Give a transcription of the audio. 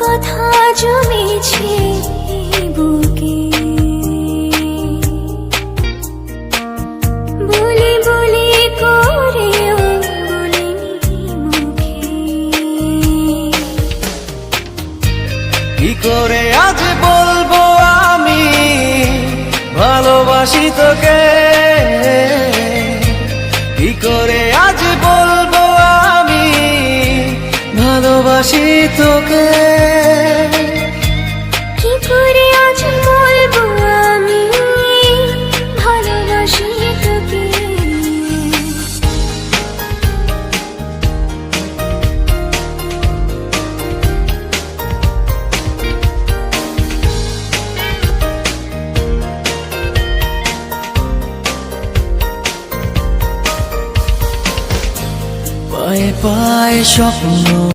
কথা জমেছে বুকে, বলি বলি করেও বলিনি মুখে। কি করে আজ বলবো আমি ভালোবাসি তোকে, কি করে আজ বলবো আমি ভালোবাসি তোকে, কি করে আজ বলবো আমি ভালোবাসি তোকে। পায়ে পায়ে স্বপ্ন